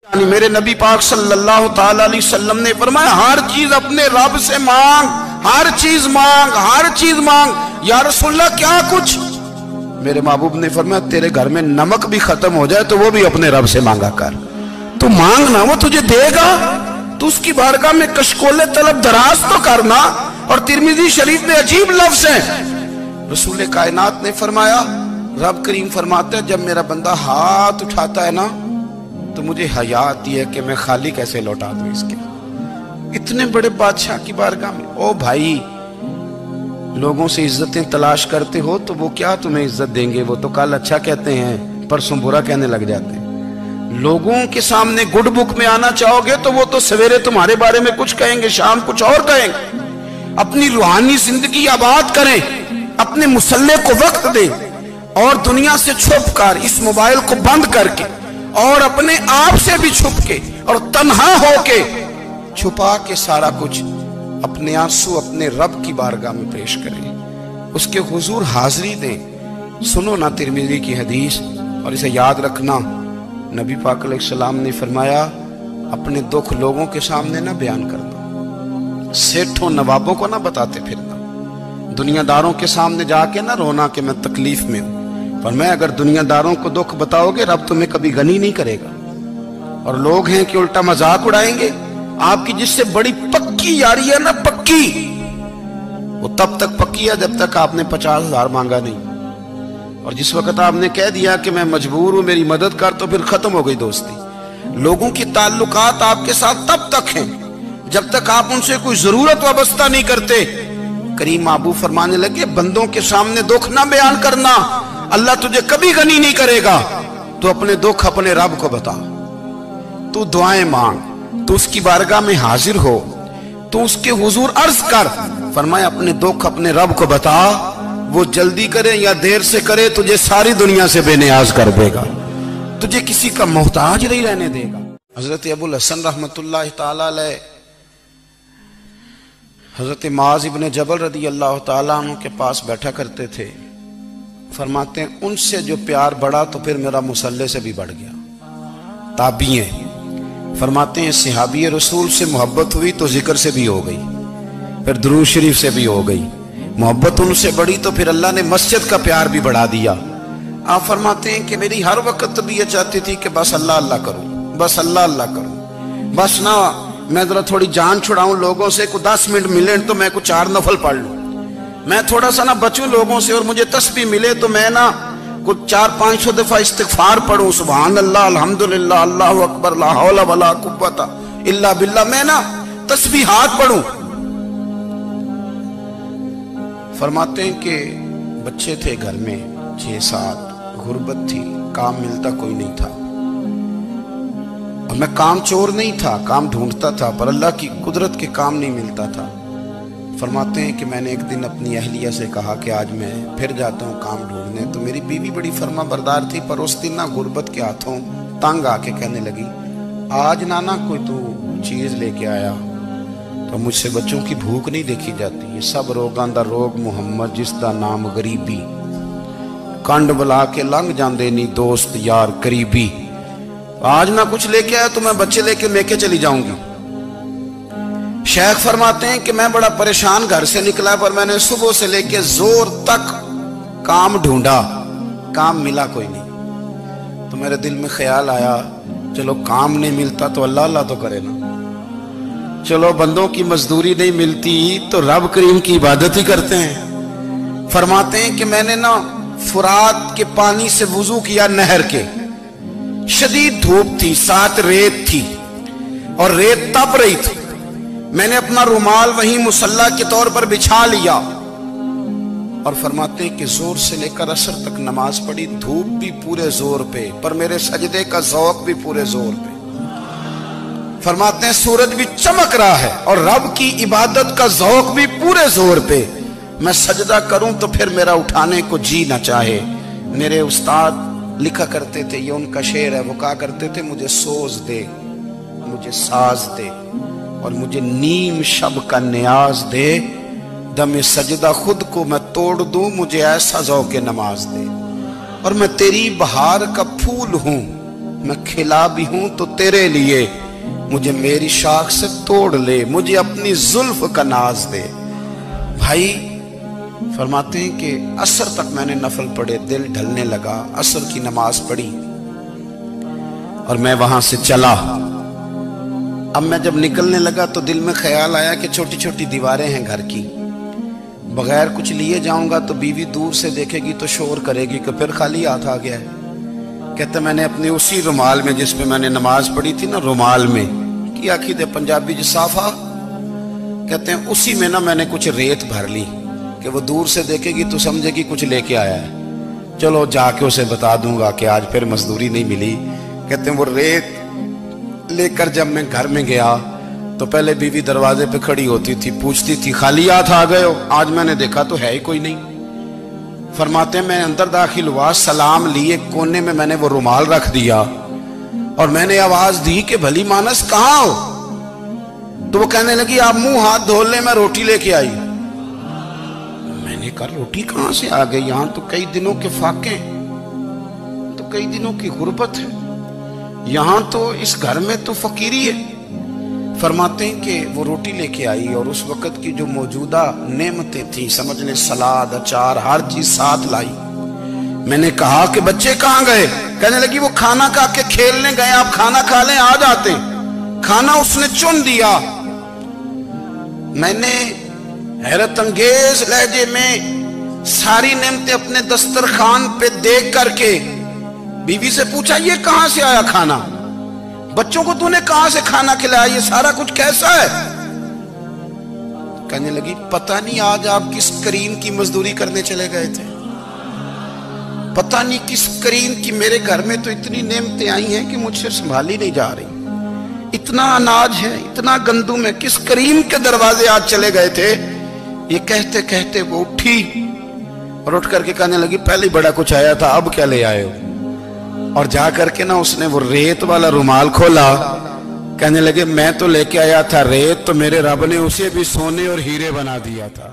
یعنی میرے نبی پاک صلی اللہ تعالی علیہ وسلم نے فرمایا ہر چیز اپنے رب سے مانگ، ہر چیز مانگ، ہر چیز مانگ۔ یا رسول اللہ کیا کچھ؟ میرے محبوب نے فرمایا تیرے گھر میں نمک بھی ختم ہو جائے تو وہ بھی اپنے رب سے مانگا کر، تو مانگنا وہ تجھے دے گا، تو اس کی بارگاہ میں کشکول طلب دراز تو کرنا۔ اور ترمذی شریف میں عجیب لفظ ہیں، رسول کائنات نے فرمایا، رب کریم فرماتا ہے جب میرا بندہ ہاتھ اٹھاتا ہے نا تو مجھے حیا آتی ہے کہ میں خالی کیسے لوٹا دوں اس کے۔ اتنے بڑے بادشاہ کی بارگاہ میں او بھائی، لوگوں سے عزتیں تلاش کرتے ہو تو وہ کیا تمہیں عزت دیں گے؟ وہ تو کل اچھا کہتے ہیں پرسوں برا کہنے لگ جاتے ہیں۔ لوگوں کے سامنے گڈ بک میں آنا چاہو گے تو وہ تو سویرے تمہارے بارے میں کچھ کہیں گے، شام کچھ اور کہیں گے۔ اپنی روحانی زندگی آباد کریں، اپنے مسلح کو وقت دیں، اور دنیا سے چھپ کر اس موبائل کو بند کر کے اور اپنے آپ سے بھی چھپ کے اور تنہا ہو کے چھپا کے سارا کچھ اپنے آنسو اپنے رب کی بارگاہ میں پیش کریں، اس کے حضور حاضری دیں۔ سنو نا ترمذی کی حدیث اور اسے یاد رکھنا، نبی پاک علیہ السلام نے فرمایا اپنے دکھ لوگوں کے سامنے نہ بیان کرنا، سیٹھوں نوابوں کو نہ بتاتے پھرنا، دنیا داروں کے سامنے جا کے نہ رونا کہ میں تکلیف میں ہوں۔ پر میں اگر دنیا داروں کو دکھ بتاؤ گے رب تمہیں کبھی غنی نہیں کرے گا، اور لوگ ہیں کہ الٹا مذاق اڑائیں گے۔ آپ کی جس سے بڑی پکی یاری ہے نا، پکی، وہ تب تک پکی ہے جب تک آپ نے 50,000 مانگا نہیں، اور جس وقت آپ نے کہہ دیا کہ میں مجبور ہوں میری مدد کر تو پھر ختم ہو گئی دوستی۔ لوگوں کی تعلقات آپ کے ساتھ تب تک ہیں جب تک آپ ان سے کوئی ضرورت وابستہ نہیں کرتے۔ کریم محبوب فرمانے لگے بندوں کے سامنے دکھ نہ بیان کرنا، اللہ تجھے کبھی غنی نہیں کرے گا۔ تو اپنے دکھ اپنے رب کو بتا، تو دعائیں مانگ، تو اس کی بارگاہ میں حاضر ہو، تو اس کے حضور عرض کر۔ فرمایا اپنے دکھ اپنے رب کو بتا، وہ جلدی کرے یا دیر سے کرے تجھے ساری دنیا سے بے نیاز کر دے گا، تجھے کسی کا محتاج نہیں رہنے دے گا۔ حضرت ابو الحسن رحمت اللہ تعالی علیہ حضرت معاذ ابن جبل رضی اللہ تعالیٰ عنہ کے پاس بیٹھا کرتے تھے۔ فرماتے ہیں ان سے جو پیار بڑھا تو پھر میرا مصلح سے بھی بڑھ گیا۔ تابعی ہیں، فرماتے ہیں صحابی رسول سے محبت ہوئی تو ذکر سے بھی ہو گئی، پھر درود شریف سے بھی ہو گئی، محبت ان سے بڑھی تو پھر اللہ نے مسجد کا پیار بھی بڑھا دیا۔ آپ فرماتے ہیں کہ میری ہر وقت طبیعت چاہتی تھی کہ بس اللہ اللہ کروں، بس اللہ اللہ کروں، بس نہ میں ذرا تھوڑی جان چھڑاؤں لوگوں سے، کو 10 منٹ ملے تو میں کچھ 4 نفل پڑھ لوں، میں تھوڑا سا نہ بچوں لوگوں سے، اور مجھے تسبیح ملے تو میں نہ کچھ 400-500 دفعہ استغفار پڑھوں، سبحان اللہ الحمدللہ اللہ اکبر لا حول ولا قوت الا باللہ، میں نہ تسبیحات پڑھوں۔ فرماتے ہیں کہ بچے تھے گھر میں 6-7، غربت تھی، کام ملتا کوئی نہیں تھا، اور میں کام چور نہیں تھا، کام ڈھونڈتا تھا، پر اللہ کی قدرت کے کام نہیں ملتا تھا۔ فرماتے ہیں کہ میں نے ایک دن اپنی اہلیہ سے کہا کہ آج میں پھر جاتا ہوں کام ڈھونڈنے، تو میری بیوی بڑی فرما بردار تھی، پر اس دن نہ غربت کے ہاتھوں تنگ آ کے کہنے لگی آج نانا کوئی تو چیز لے کے آیا، تو مجھ سے بچوں کی بھوک نہیں دیکھی جاتی، یہ سب روگاں دا روگ محمد جس دا نام غریبی، کنڈ بلا کے لنگ جاندے نہیں دوست یار قریبی، آج نہ کچھ لے کے آیا تو میں بچے لے کے میکے چلی جاؤں گی۔ شیخ فرماتے ہیں کہ میں بڑا پریشان گھر سے نکلا، پر میں نے صبح سے لے کے زور تک کام ڈھونڈا، کام ملا کوئی نہیں، تو میرے دل میں خیال آیا چلو کام نہیں ملتا تو اللہ اللہ تو کرے نا، چلو بندوں کی مزدوری نہیں ملتی تو رب کریم کی عبادت ہی کرتے ہیں۔ فرماتے ہیں کہ میں نے نا فرات کے پانی سے وضو کیا، نہر کے، شدید دھوپ تھی، ساتھ ریت تھی اور ریت تپ رہی تھی، میں نے اپنا رومال وہیں مصلی کے طور پر بچھا لیا، اور فرماتے ہیں کہ زور سے لے کر عصر تک نماز پڑھی، دھوپ بھی پورے زور پہ، پر میرے سجدے کا ذوق بھی پورے زور پہ۔ فرماتے ہیں سورج بھی چمک رہا ہے اور رب کی عبادت کا ذوق بھی پورے زور پہ، میں سجدہ کروں تو پھر میرا اٹھانے کو جی نہ چاہے۔ میرے استاد لکھا کرتے تھے، یہ ان کا شعر ہے، وہ کہا کرتے تھے مجھے سوز دے، مجھے ساز دے، اور مجھے نیم شب کا نیاز دے، دم سجدہ خود کو میں توڑ دوں، مجھے ایسا ذوق نماز دے، اور میں تیری بہار کا پھول ہوں، میں کھلا بھی ہوں تو تیرے لیے، مجھے میری شاخ سے توڑ لے، مجھے اپنی زلف کا ناز دے۔ بھائی فرماتے ہیں کہ عصر تک میں نے نفل پڑھے، دل ڈھلنے لگا، عصر کی نماز پڑھی اور میں وہاں سے چلا۔ اب میں جب نکلنے لگا تو دل میں خیال آیا کہ چھوٹی چھوٹی دیواریں ہیں گھر کی، بغیر کچھ لیے جاؤں گا تو بیوی دور سے دیکھے گی تو شور کرے گی کہ پھر خالی ہاتھ آ گیا ہے۔ کہتے میں نے اپنی اسی رومال میں جس پہ میں نے نماز پڑھی تھی نا، رومال میں کی آخی دے پنجابی جو صافہ کہتے ہیں، اسی میں نا میں نے کچھ ریت بھر لی کہ وہ دور سے دیکھے گی تو سمجھے گی کچھ لے کے آیا ہے، چلو جا کے اسے بتا دوں گا کہ آج پھر مزدوری نہیں ملی۔ کہتے ہیں وہ ریت لے کر جب میں گھر میں گیا تو پہلے بیوی دروازے پہ کھڑی ہوتی تھی، پوچھتی تھی خالی ہاتھ آ گئے ہو؟ آج میں نے دیکھا تو ہے ہی کوئی نہیں۔ فرماتے ہیں میں اندر داخل ہوا، سلام لیے، کونے میں میں نے وہ رومال رکھ دیا اور میں نے آواز دی کہ بھلی مانس کہاں ہو؟ تو وہ کہنے لگی آپ منہ ہاتھ دھو لیں، میں روٹی لے کے آئی۔ میں نے کہا روٹی کہاں سے آ گئی؟ یہاں تو کئی دنوں کے فاقے، تو کئی دنوں کی غربت ہے، یہاں تو اس گھر میں تو فقیری ہے۔ فرماتے ہیں کہ وہ روٹی لے کے آئی اور اس وقت کی جو موجودہ نعمتیں تھیں، سمجھ لیں سلاد، اچار، ہر چیز ساتھ لائی۔ میں نے کہا کہ بچے کہاں گئے؟ کہنے لگی وہ کھانا کھا کے کھیلنے گئے، آپ کھانا کھا لیں آ جاتے۔ کھانا اس نے چن دیا۔ میں نے حیرت انگیز لہجے میں ساری نعمتیں اپنے دسترخوان پہ دیکھ کر کے بیوی سے پوچھا یہ کہاں سے آیا کھانا؟ بچوں کو تو نے کہاں سے کھانا کھلایا؟ یہ سارا کچھ کیسا ہے؟ کہنے لگی پتہ نہیں آج آپ کس کریم کی مزدوری کرنے چلے گئے تھے، پتہ نہیں کس کریم کی، میرے گھر میں تو اتنی نعمتیں آئی ہیں کہ مجھ سے سنبھالی نہیں جا رہی، اتنا اناج ہے، اتنا گندم ہے، کس کریم کے دروازے آج چلے گئے تھے؟ یہ کہتے کہتے وہ اٹھی اور اٹھ کر کے کہنے لگی پہلے بڑا کچھ آیا تھا، اب کیا لے آئے ہو؟ اور جا کر کے نا اس نے وہ ریت والا رومال کھولا، کہنے لگے میں تو لے کے آیا تھا ریت، تو میرے رب نے اسے بھی سونے اور ہیرے بنا دیا تھا۔